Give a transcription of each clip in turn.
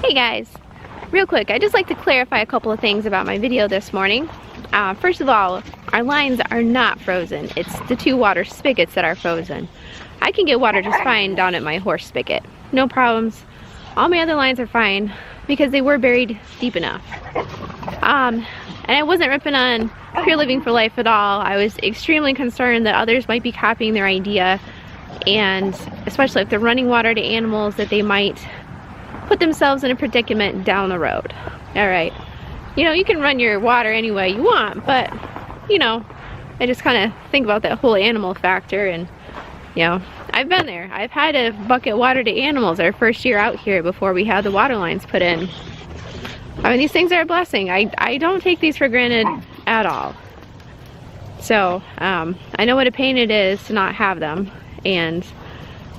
Hey guys, real quick, I'd just like to clarify a couple of things about my video this morning. First of all, our lines are not frozen. It's the two water spigots that are frozen. I can get water just fine down at my horse spigot. No problems. All my other lines are fine because they were buried deep enough. And I wasn't ripping on Pure Living for Life at all. I was extremely concerned that others might be copying their idea, and especially if they're running water to animals, that they might put themselves in a predicament down the road. Alright, you know, you can run your water any way you want, but you know, I just kind of think about that whole animal factor. And you know, I've been there. I've had to bucket water to animals our first year out here before we had the water lines put in. I mean, these things are a blessing. I don't take these for granted at all. So I know what a pain it is to not have them, and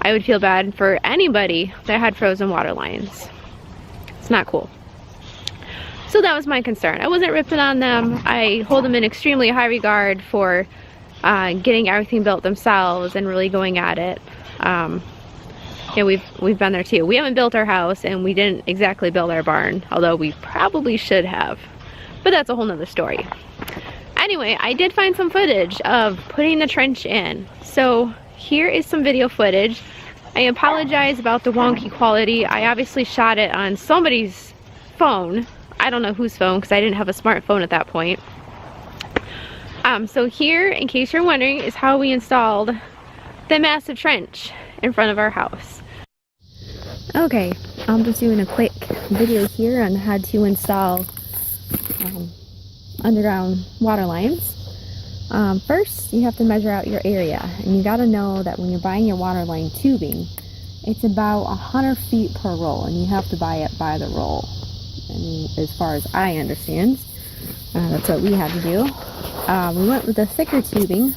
I would feel bad for anybody that had frozen water lines. It's not cool. So that was my concern. I wasn't ripping on them. I hold them in extremely high regard for getting everything built themselves and really going at it. Yeah, we've been there too. We haven't built our house, and we didn't exactly build our barn, although we probably should have. But that's a whole nother story. Anyway, I did find some footage of putting the trench in. So here is some video footage. I apologize about the wonky quality. I obviously shot it on somebody's phone. I don't know whose phone, because I didn't have a smartphone at that point. So here, in case you're wondering, is how we installed the massive trench in front of our house. Okay, I'm just doing a quick video here on how to install underground water lines. First, you have to measure out your area, and you got to know that when you're buying your water line tubing, it's about 100 feet per roll, and you have to buy it by the roll. And as far as I understand, that's what we had to do. We went with the thicker tubing.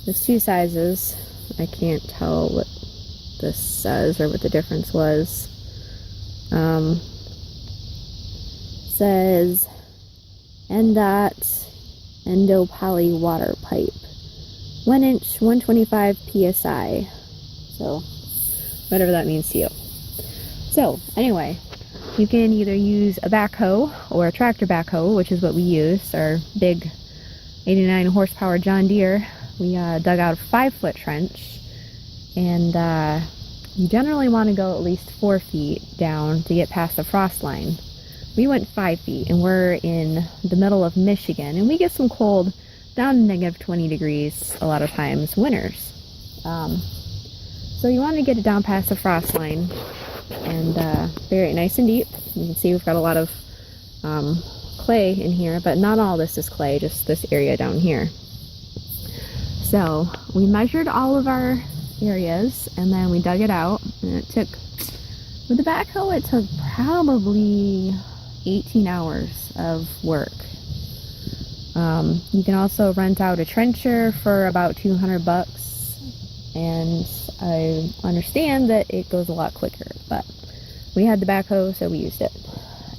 There's two sizes. I can't tell what this says or what the difference was. Says NDOT Endo Poly water pipe, 1 inch, 125 psi. So whatever that means to you. So anyway, you can either use a backhoe or a tractor backhoe, which is what we use. Our big 89 horsepower John Deere. We dug out a 5-foot trench, and you generally want to go at least 4 feet down to get past the frost line. We went 5 feet, and we're in the middle of Michigan, and we get some cold down to negative 20 degrees a lot of times, winters. So you want to get it down past the frost line and bury it nice and deep. You can see we've got a lot of clay in here, but not all this is clay, just this area down here. So we measured all of our areas, and then we dug it out, and it took, with the backhoe, it took probably 18 hours of work. You can also rent out a trencher for about $200, and I understand that it goes a lot quicker, but we had the backhoe, so we used it.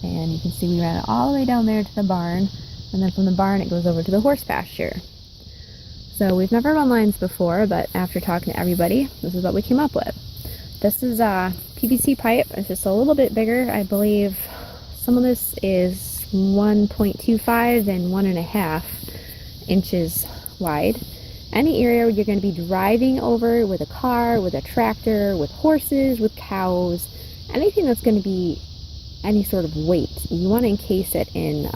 And you can see we ran it all the way down there to the barn, and then from the barn it goes over to the horse pasture. So we've never run lines before, but after talking to everybody, this is what we came up with. This is a PVC pipe. It's just a little bit bigger. I believe some of this is 1.25 and 1.5 inches wide. Any area where you're going to be driving over with a car, with a tractor, with horses, with cows, anything that's going to be any sort of weight, you want to encase it in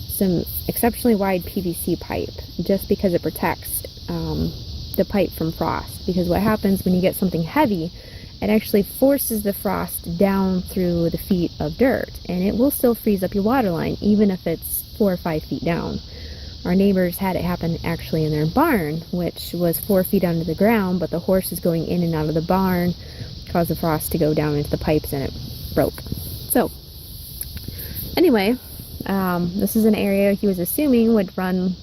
some exceptionally wide PVC pipe, just because it protects the pipe from frost. Because what happens when you get something heavy, it actually forces the frost down through the feet of dirt, and it will still freeze up your water line even if it's 4 or 5 feet down. Our neighbors had it happen actually in their barn, which was 4 feet under the ground, but the horses going in and out of the barn caused the frost to go down into the pipes, and it broke. So anyway, this is an area he was assuming would run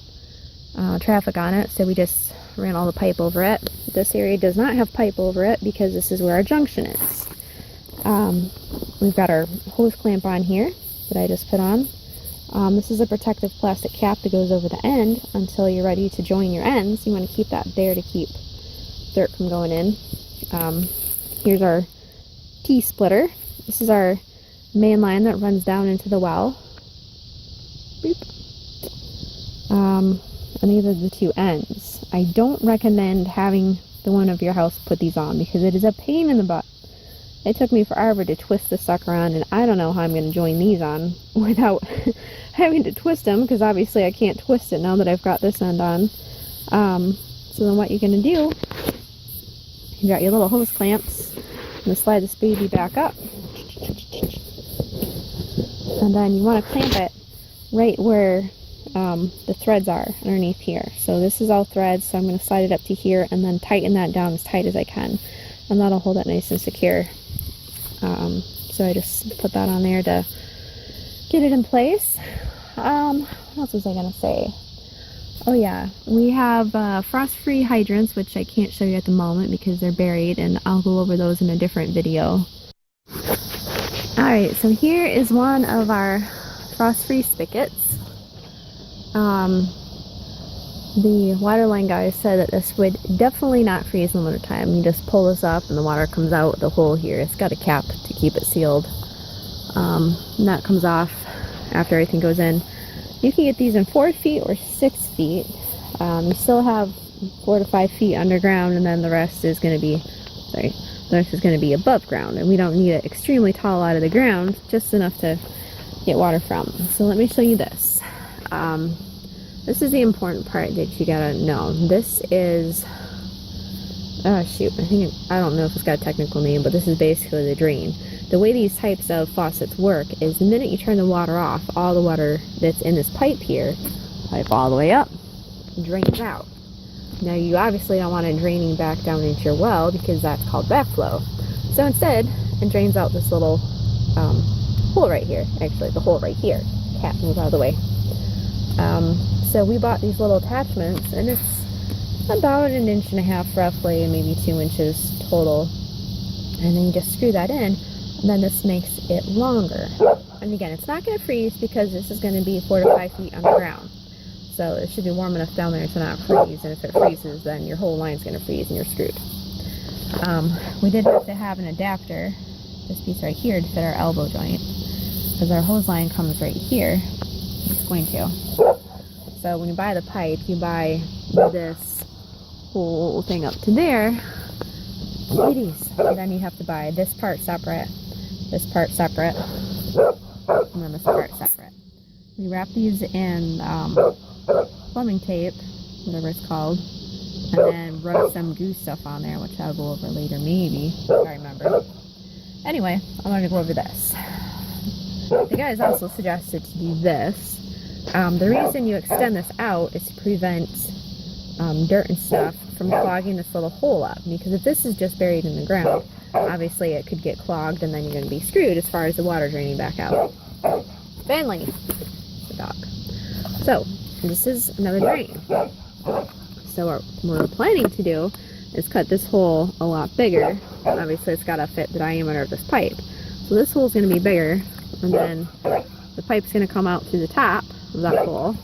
traffic on it, so we just ran all the pipe over it. This area does not have pipe over it because this is where our junction is. We've got our hose clamp on here that I just put on. This is a protective plastic cap that goes over the end until you're ready to join your ends. You want to keep that there to keep dirt from going in. Here's our T-splitter. This is our main line that runs down into the well. Boop. And these are the two ends. I don't recommend having the one of your house put these on because it is a pain in the butt. It took me forever to twist the sucker on, and I don't know how I'm going to join these on without having to twist them, because obviously I can't twist it now that I've got this end on. So then what you're going to do, you got your little hose clamps. I'm going to slide this baby back up. And then you want to clamp it right where the threads are underneath here. So this is all threads, so I'm going to slide it up to here and then tighten that down as tight as I can. And that'll hold it nice and secure. So I just put that on there to get it in place. What else was I going to say? Oh yeah, we have frost-free hydrants, which I can't show you at the moment because they're buried, and I'll go over those in a different video. Alright, so here is one of our frost-free spigots. The waterline guy said that this would definitely not freeze in the wintertime. You just pull this up and the water comes out the hole here. It's got a cap to keep it sealed. And that comes off after everything goes in. You can get these in 4 feet or 6 feet. You still have 4 to 5 feet underground, and then the rest is going to be, above ground. And we don't need it extremely tall out of the ground, just enough to get water from. So let me show you this. This is the important part that you gotta know. This is, I don't know if it's got a technical name, but this is basically the drain. The way these types of faucets work is the minute you turn the water off, all the water that's in this pipe here, pipe all the way up, drains out. Now you obviously don't want it draining back down into your well because that's called backflow. So instead, it drains out this little hole right here. Actually, the hole right here. Cat, move out of the way. So we bought these little attachments, and it's about 1.5 inches roughly, maybe 2 inches total. And then you just screw that in, and then this makes it longer. And again, it's not going to freeze because this is going to be 4 to 5 feet underground. So it should be warm enough down there to not freeze, and if it freezes, then your whole line's going to freeze and you're screwed. We did have to have an adapter, this piece right here, to fit our elbow joint, because our hose line comes right here. It's going to. So when you buy the pipe, you buy this whole thing up to there. Ladies. And then you have to buy this part separate, and then this part separate. We wrap these in plumbing tape, whatever it's called, and then rub some glue stuff on there, which I'll go over later, maybe, if I remember. Anyway, I'm going to go over this. The guys also suggested to do this. The reason you extend this out is to prevent dirt and stuff from clogging this little hole up, because if this is just buried in the ground, obviously it could get clogged and then you're going to be screwed as far as the water draining back out. Finally, the dog. So, this is another drain. So what we're planning to do is cut this hole a lot bigger. Obviously it's got to fit the diameter of this pipe. So this hole is going to be bigger, and then the pipe's going to come out through the top of that hole.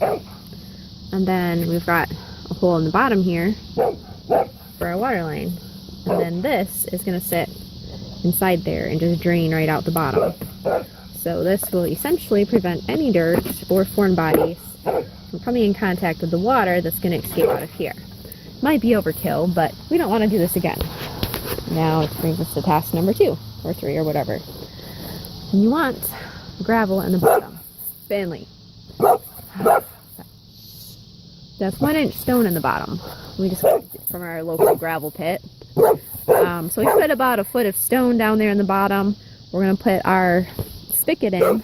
And then we've got a hole in the bottom here for our water line. And then this is going to sit inside there and just drain right out the bottom. So this will essentially prevent any dirt or foreign bodies from coming in contact with the water that's going to escape out of here. Might be overkill, but we don't want to do this again. Now it brings us to task number 2 or 3 or whatever. And you want gravel in the bottom. Finally. That's 1-inch stone in the bottom. We just got it from our local gravel pit. So we put about 1 foot of stone down there in the bottom. We're going to put our spigot in,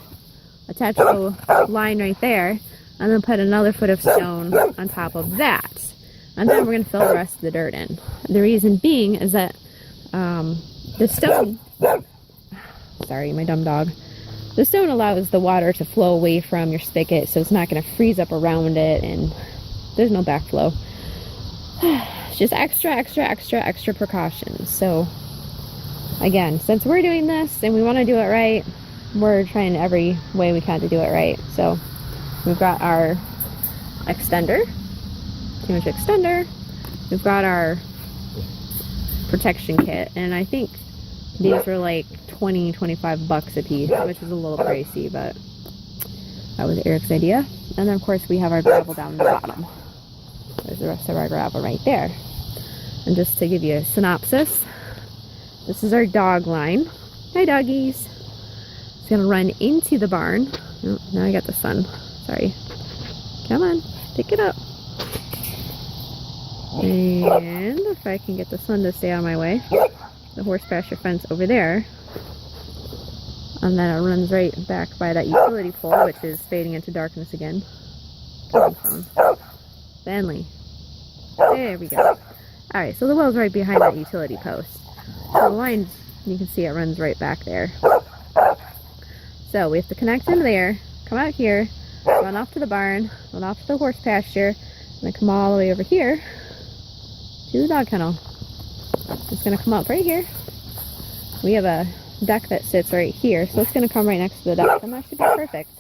attach the line right there, and then put another 1 foot of stone on top of that. And then we're going to fill the rest of the dirt in. The reason being is that the stone, sorry, my dumb dog, the stone allows the water to flow away from your spigot, so it's not going to freeze up around it, and there's no backflow. It's just extra precautions. So again, since we're doing this and we want to do it right, we're trying every way we can to do it right. So we've got our extender, 2-inch extender. We've got our protection kit, and I think These were like 20, 25 bucks a piece, which is a little pricey, but that was Eric's idea. And then of course we have our gravel down the bottom. There's the rest of our gravel right there. And just to give you a synopsis, this is our dog line. Hi doggies. It's gonna run into the barn. Oh, now I got the sun. Sorry. Come on, pick it up. And if I can get the sun to stay out of my way, the horse pasture fence over there. And then it runs right back by that utility pole, which is fading into darkness again. Come on, phone. Bentley. There we go. Alright, so the well's right behind that utility post. So the line, you can see it runs right back there. So we have to connect in there, come out here, run off to the barn, run off to the horse pasture, and then come all the way over here to the dog kennel. It's going to come up right here. We have a deck that sits right here, so it's going to come right next to the deck, and that should be perfect.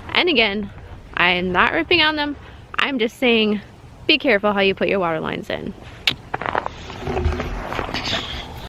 And again, I am not ripping on them. I'm just saying, be careful how you put your water lines in.